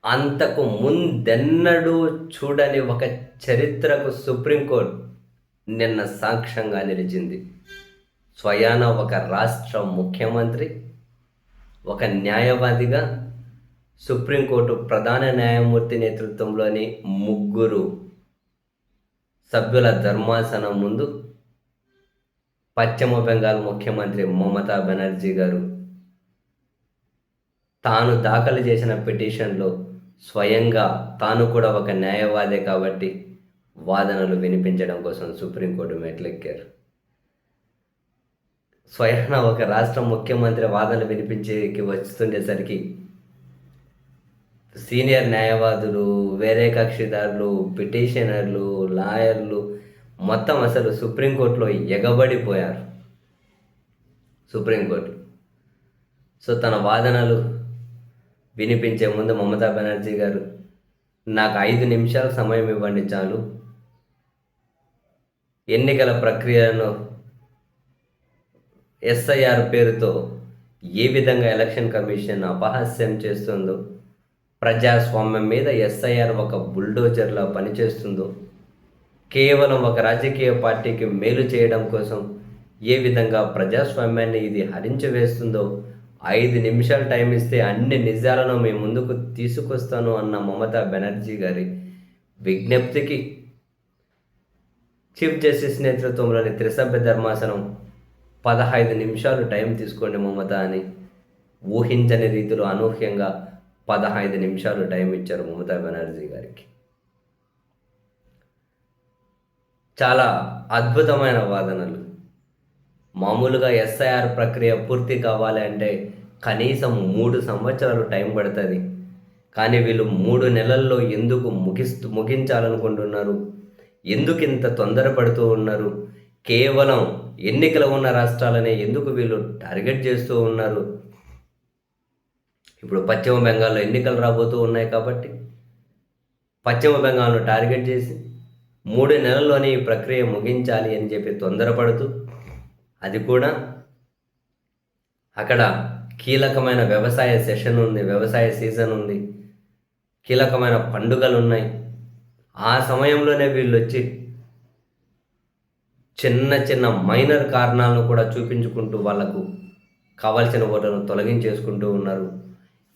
అంతకు ముందెన్నడూ చూడని ఒక చరిత్రకు సుప్రీంకోర్టు నిన్న సాక్ష్యంగా నిలిచింది. స్వయాన ఒక రాష్ట్ర ముఖ్యమంత్రి, ఒక న్యాయవాదిగా సుప్రీంకోర్టు ప్రధాన న్యాయమూర్తి నేతృత్వంలోని ముగ్గురు సభ్యుల ధర్మాసనం ముందు పశ్చిమ బెంగాల్ ముఖ్యమంత్రి మమతా బెనర్జీ గారు తాను దాఖలు చేసిన పిటిషన్లో స్వయంగా తాను కూడా ఒక న్యాయవాదే కాబట్టి వాదనలు వినిపించడం కోసం సుప్రీంకోర్టు మెట్లెక్కారు. స్వయాన ఒక రాష్ట్ర ముఖ్యమంత్రి వాదనలు వినిపించేకి వస్తుండేసరికి సీనియర్ న్యాయవాదులు, వేరే కక్షిదారులు, పిటిషనర్లు, లాయర్లు మొత్తం అసలు సుప్రీంకోర్టులో ఎగబడిపోయారు. సుప్రీంకోర్టు సో తన వాదనలు వినిపించే ముందు మమతా బెనర్జీ గారు, నాకు 5 నిమిషాలు సమయం ఇవ్వండి చాలు, ఎన్నికల ప్రక్రియను ఎస్ఐఆర్ పేరుతో ఏ విధంగా ఎలక్షన్ కమిషన్ అపహాస్యం చేస్తుందో, ప్రజాస్వామ్యం మీద ఎస్ఐఆర్ ఒక బుల్డోజర్లా పనిచేస్తుందో, కేవలం ఒక రాజకీయ పార్టీకి మేలు చేయడం కోసం ఏ విధంగా ప్రజాస్వామ్యాన్ని ఇది హరించివేస్తుందో 5 నిమిషాలు టైం ఇస్తే అన్ని నిజాలను మీ ముందుకు తీసుకొస్తాను అన్న మమతా బెనర్జీ గారి విజ్ఞప్తికి చీఫ్ జస్టిస్ నేతృత్వంలోని త్రిసభ్య ధర్మాసనం 15 నిమిషాలు టైం తీసుకోండి మమతా అని ఊహించని రీతిలో అనూహ్యంగా 15 నిమిషాలు టైం ఇచ్చారు మమతా బెనర్జీ గారికి. చాలా అద్భుతమైన వాదనలు. మామూలుగా ఎస్ఐఆర్ ప్రక్రియ పూర్తి కావాలి అంటే కనీసం 3 సంవత్సరాలు టైం పడుతుంది. కానీ వీళ్ళు 3 నెలల్లో ఎందుకు ముగించాలనుకుంటున్నారు? ఎందుకు ఇంత తొందరపడుతూ ఉన్నారు? కేవలం ఎన్నికలు ఉన్న రాష్ట్రాలనే ఎందుకు వీళ్ళు టార్గెట్ చేస్తూ ఉన్నారు? ఇప్పుడు పశ్చిమ బెంగాల్లో ఎన్నికలు రాబోతూ ఉన్నాయి కాబట్టి పశ్చిమ బెంగాల్ను టార్గెట్ చేసి 3 నెలల్లోనే ఈ ప్రక్రియ ముగించాలి అని చెప్పి తొందరపడుతూ, అది కూడా అక్కడ కీలకమైన వ్యవసాయ సెషన్ ఉంది, వ్యవసాయ సీజన్ ఉంది, కీలకమైన పండుగలు ఉన్నాయి. ఆ సమయంలోనే వీళ్ళు వచ్చి చిన్న చిన్న మైనర్ కారణాలను కూడా చూపించుకుంటూ వాళ్లకు కావాల్సిన ఓట్లను తొలగించేసుకుంటూ ఉన్నారు.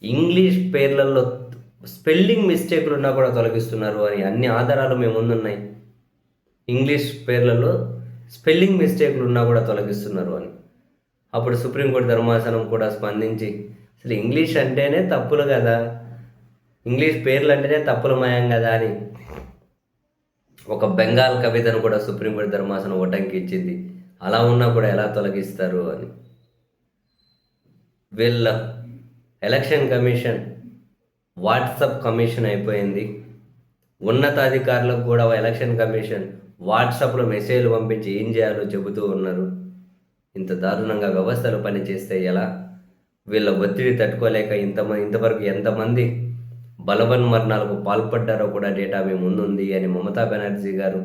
ఇంగ్లీష్ పేర్లలో స్పెల్లింగ్ మిస్టేక్లు ఉన్నా కూడా తొలగిస్తున్నారు అని అన్ని ఆధారాలు మేము ముందున్నాయి. ఇంగ్లీష్ పేర్లలో స్పెల్లింగ్ మిస్టేక్లు ఉన్నా కూడా తొలగిస్తున్నారు అని. అప్పుడు సుప్రీంకోర్టు ధర్మాసనం కూడా స్పందించి, అసలు ఇంగ్లీష్ అంటేనే తప్పులు కదా, ఇంగ్లీష్ పేర్లు అంటేనే తప్పులమయం కదా అని ఒక బెంగాల్ కవితను కూడా సుప్రీంకోర్టు ధర్మాసనం ఓటంకి ఇచ్చింది. అలా ఉన్నా కూడా ఎలా తొలగిస్తారు అని. వీళ్ళ ఎలక్షన్ కమిషన్ వాట్సాప్ కమిషన్ అయిపోయింది. ఉన్నతాధికారులకు కూడా ఎలక్షన్ కమిషన్ వాట్సాప్లో మెసేజ్లు పంపించి ఏం చేయాలో చెబుతూ ఉన్నారు. ఇంత దారుణంగా వ్యవస్థలు పనిచేస్తే ఎలా? వీళ్ళ ఒత్తిడి తట్టుకోలేక ఇంతవరకు ఎంతమంది బలవన్మరణాలకు పాల్పడ్డారో కూడా డేటా మీ ముందుంది అని మమతా బెనర్జీ గారు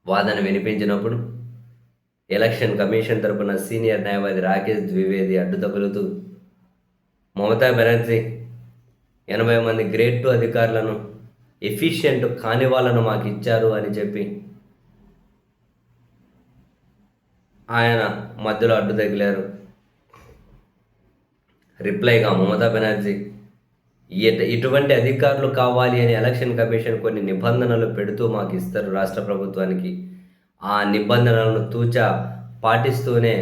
వాదన వినిపించినప్పుడు ఎలక్షన్ కమిషన్ తరపున సీనియర్ న్యాయవాది రాకేష్ ద్వివేది అడ్డు తగులుతూ, మమతా బెనర్జీ 80 మంది గ్రేడ్ 2 అధికారులను ఎఫిషియెంట్ కాని వాళ్ళను మాకు ఇచ్చారు అని చెప్పి ఆయన మధ్యలో అడ్డు తగిలారు. రిప్లైగా మమతా బెనర్జీ, ఇటువంటి అధికారులు కావాలి అని ఎలక్షన్ కమిషన్ కొన్ని నిబంధనలు పెడుతూ మాకు ఇస్తారు రాష్ట్ర ప్రభుత్వానికి, ఆ నిబంధనలను తూచా పాటిస్తూనే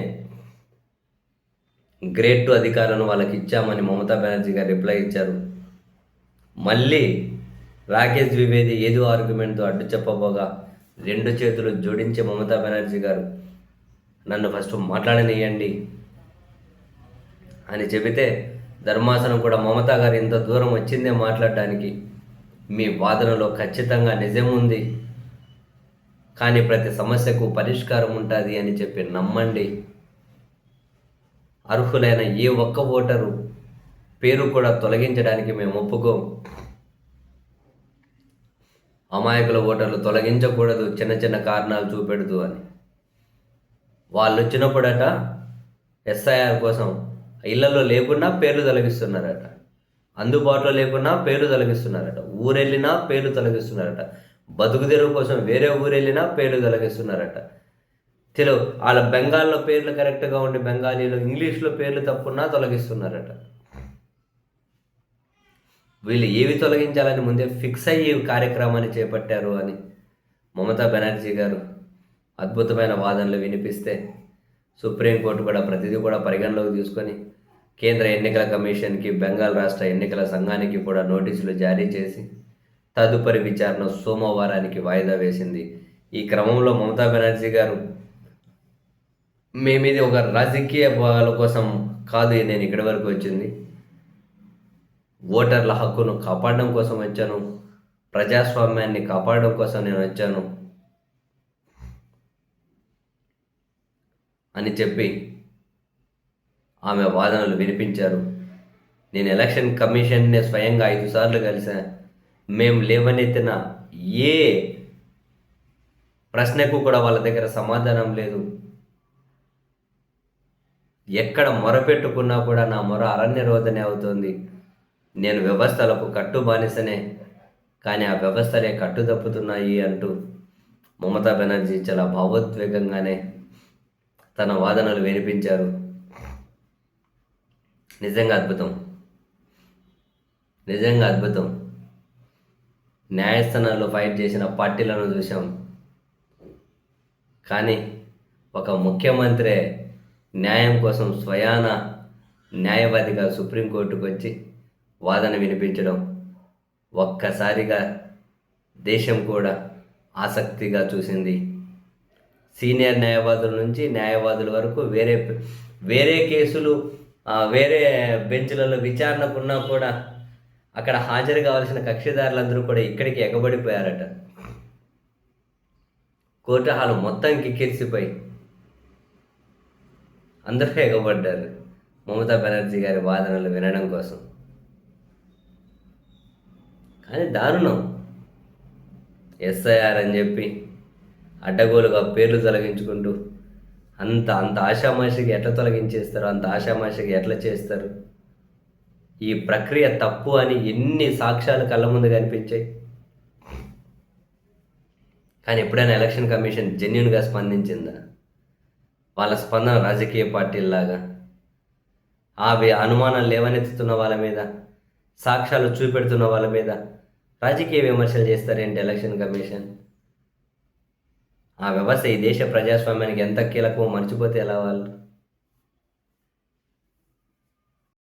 గ్రేడ్ 2 అధికారులను వాళ్ళకి ఇచ్చామని మమతా బెనర్జీ గారు రిప్లై ఇచ్చారు. మళ్ళీ రాకేష్ ద్వివేది ఏదో ఆర్గ్యుమెంట్తో అడ్డు చెప్పబోగా 2 చేతులు జోడించి మమతా బెనర్జీ గారు, నన్ను ఫస్ట్ మాట్లాడనియండి అని చెబితే ధర్మాసనం కూడా, మమతా గారు ఇంత దూరం వచ్చిందే మాట్లాడడానికి, మీ వాదనలో ఖచ్చితంగా నిజం ఉంది, కానీ ప్రతి సమస్యకు పరిష్కారం ఉంటుంది అని చెప్పి నమ్మండి. అర్హులైన ఏ ఒక్క ఓటరు పేరు కూడా తొలగించడానికి మేము ఒప్పుకోం. అమాయకుల ఓటర్లు తొలగించకూడదు చిన్న చిన్న కారణాలు చూపెడుతూ అని. వాళ్ళు వచ్చినప్పుడట ఎస్ఐఆర్ కోసం ఇళ్లలో లేకుండా పేర్లు తొలగిస్తున్నారట. అందుబాటులో లేకున్నా పేర్లు తొలగిస్తున్నారట, ఊరెళ్ళినా పేర్లు తొలగిస్తున్నారట, బతుకు తెరువు కోసం వేరే ఊరెళ్ళినా పేర్లు తొలగిస్తున్నారట. వాళ్ళ బెంగాల్లో పేర్లు కరెక్ట్గా ఉండి బెంగాలీలో ఇంగ్లీష్లో పేర్లు తప్పున్నా తొలగిస్తున్నారట. వీళ్ళు ఏవి తొలగించాలని ముందే ఫిక్స్ అయ్యి కార్యక్రమాన్ని చేపట్టారు అని మమతా బెనర్జీ గారు అద్భుతమైన వాదనలు వినిపిస్తే సుప్రీంకోర్టు కూడా ప్రతిదీ కూడా పరిగణలోకి తీసుకొని కేంద్ర ఎన్నికల కమిషన్కి, బెంగాల్ రాష్ట్ర ఎన్నికల సంఘానికి కూడా నోటీసులు జారీ చేసి తదుపరి విచారణ సోమవారానికి వాయిదా వేసింది. ఈ క్రమంలో మమతా బెనర్జీ గారు, మేమిది ఒక రాజకీయ భాగాల కోసం కాదు నేను ఇక్కడి వరకు వచ్చింది, ఓటర్ల హక్కును కాపాడడం కోసం వచ్చాను, ప్రజాస్వామ్యాన్ని కాపాడడం కోసం నేను వచ్చాను అని చెప్పి ఆమె వాదనలు వినిపించారు. నేను ఎలక్షన్ కమిషన్నే స్వయంగా 5 సార్లు కలిసా. మేము లేవనెత్తిన ఏ ప్రశ్నకు కూడా వాళ్ళ దగ్గర సమాధానం లేదు. ఎక్కడ మొరపెట్టుకున్నా కూడా నా మొర అరణ్య రోదనే అవుతుంది. నేను వ్యవస్థలకు బానిసనే, కానీ ఆ వ్యవస్థలే కట్టుదప్పుతున్నాయి అంటూ మమతా బెనర్జీ చాలా భావోద్వేగంగానే తన వాదనలు వినిపించారు. నిజంగా అద్భుతం, నిజంగా అద్భుతం. న్యాయస్థానాల్లో ఫైట్ చేసిన పార్టీలను చూసాం, కానీ ఒక ముఖ్యమంత్రే న్యాయం కోసం స్వయాన న్యాయవాదిగా సుప్రీంకోర్టుకు వచ్చి వాదన వినిపించడం ఒక్కసారిగా దేశం కూడా ఆసక్తిగా చూసింది. సీనియర్ న్యాయవాదుల నుంచి న్యాయవాదుల వరకు వేరే కేసులు వేరే బెంచ్లలో విచారణకున్నా కూడా అక్కడ హాజరు కావాల్సిన కక్షిదారులందరూ కూడా ఇక్కడికి ఎగబడిపోయారట. కోర్టు హాలు మొత్తం కిక్కిరిసిపోయి అందరూ ఎగబడ్డారు మమతా బెనర్జీ గారి వాదనలు వినడం కోసం. కానీ దారుణం, ఎస్ఐఆర్ అని చెప్పి అడ్డగోలుగా పేర్లు తొలగించుకుంటూ అంత ఆషామాషిగా ఎట్లా తొలగించేస్తారు, అంత ఆషామాషిగా ఎట్లా చేస్తారు? ఈ ప్రక్రియ తప్పు అని ఎన్ని సాక్ష్యాలు కళ్ళ ముందు కనిపించాయి. కానీ ఎప్పుడైనా ఎలక్షన్ కమిషన్ జెన్యున్గా స్పందించిందా? వాళ్ళ స్పందన రాజకీయ పార్టీల్లాగా అనుమానాలు లేవనెత్తుతున్న వాళ్ళ మీద, సాక్ష్యాలు చూపెడుతున్న వాళ్ళ మీద రాజకీయ విమర్శలు చేస్తారేంటి ఎలక్షన్ కమిషన్? ఆ వ్యవస్థ ఈ దేశ ప్రజాస్వామ్యానికి ఎంత కీలకమో మర్చిపోతే ఎలా వాళ్ళు?